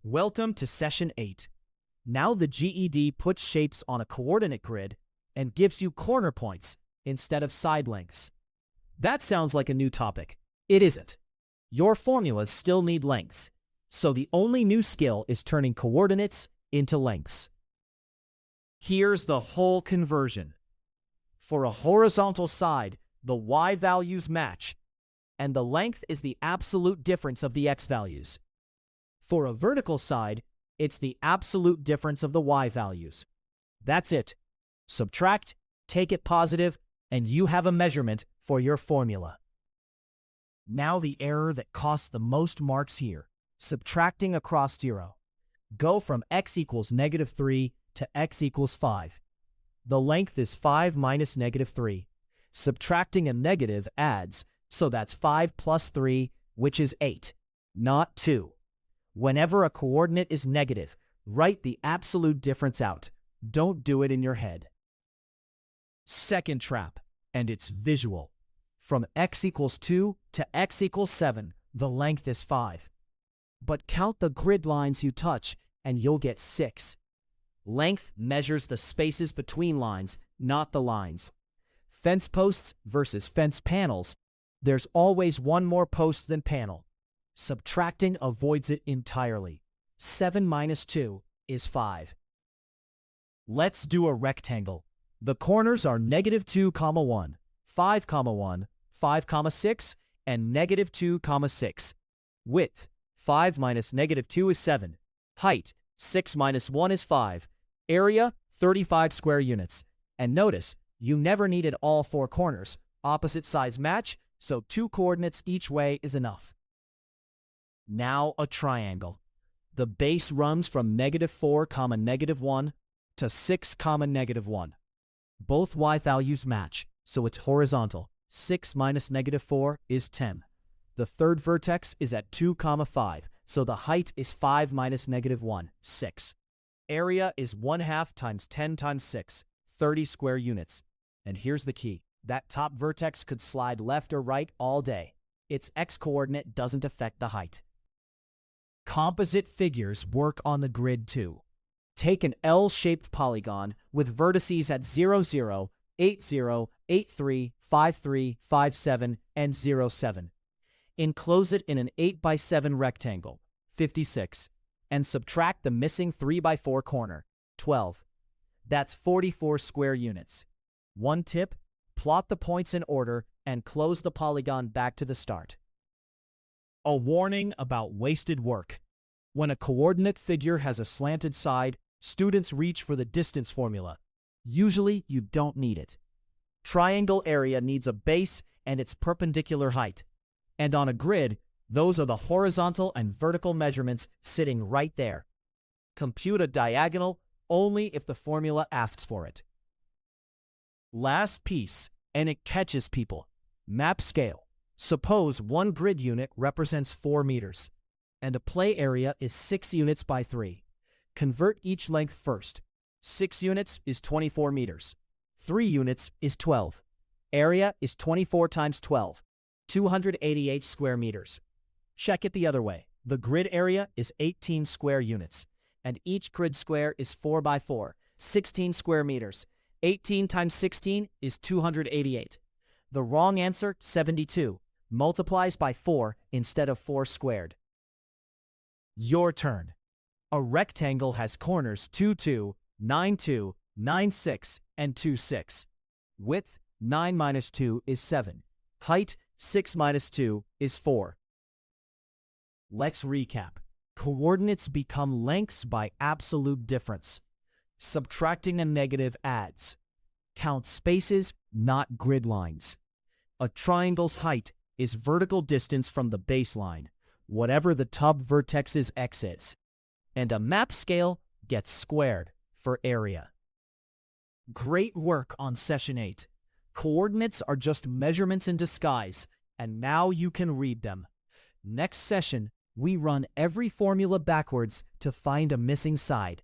Welcome to Session 8. Now the GED puts shapes on a coordinate grid and gives you corner points instead of side lengths. That sounds like a new topic. It isn't. Your formulas still need lengths, so the only new skill is turning coordinates into lengths. Here's the whole conversion. For a horizontal side, the y values match, and the length is the absolute difference of the x values. For a vertical side, it's the absolute difference of the y values. That's it. Subtract, take it positive, and you have a measurement for your formula. Now the error that costs the most marks here, subtracting across 0. Go from x equals -3 to x equals 5. The length is 5 minus -3. Subtracting a negative adds, so that's 5 plus 3, which is 8, not 2. Whenever a coordinate is negative, write the absolute difference out. Don't do it in your head. Second trap, and it's visual. From x equals 2 to x equals 7, the length is 5. But count the grid lines you touch, and you'll get 6. Length measures the spaces between lines, not the lines. Fence posts versus fence panels, there's always one more post than panel. Subtracting avoids it entirely. 7 minus 2 is 5. Let's do a rectangle. The corners are -2, 1, 5, 1, 5, 6, and -2, 6. Width, 5 minus -2 is 7. Height, 6 minus 1 is 5. Area, 35 square units. And notice, you never needed all 4 corners. Opposite sides match, so 2 coordinates each way is enough. Now a triangle. The base runs from -4, -1 to 6, -1. Both y values match, so it's horizontal. 6 minus -4 is 10. The third vertex is at 2, 5, so the height is 5 minus -1, 6. Area is 1/2 times 10 times 6, 30 square units. And here's the key. That top vertex could slide left or right all day. Its x-coordinate doesn't affect the height. Composite figures work on the grid too. Take an L-shaped polygon with vertices at 0, 0, 8, 0, 8, 3, 5, 3, 5, 7, and 0, 7. Enclose it in an 8 by 7 rectangle, 56, and subtract the missing 3 by 4 corner, 12. That's 44 square units. One tip, plot the points in order and close the polygon back to the start. A warning about wasted work. When a coordinate figure has a slanted side, students reach for the distance formula. Usually, you don't need it. Triangle area needs a base and its perpendicular height. And on a grid, those are the horizontal and vertical measurements sitting right there. Compute a diagonal only if the formula asks for it. Last piece, and it catches people. Map scale. Suppose one grid unit represents 4 meters, and a play area is 6 units by 3. Convert each length first. 6 units is 24 meters. 3 units is 12. Area is 24 times 12, 288 square meters. Check it the other way. The grid area is 18 square units, and each grid square is 4 by 4, 16 square meters. 18 times 16 is 288. The wrong answer, 72. Multiplies by 4 instead of 4 squared. Your turn. A rectangle has corners 2, 2, 9, 2, 9, 6, and 2, 6. Width, 9 minus 2 is 7. Height, 6 minus 2 is 4. Let's recap. Coordinates become lengths by absolute difference. Subtracting a negative adds. Count spaces, not grid lines. A triangle's height is vertical distance from the baseline, whatever the top vertex's x is. And a map scale gets squared for area. Great work on Session 8. Coordinates are just measurements in disguise, and now you can read them. Next session, we run every formula backwards to find a missing side.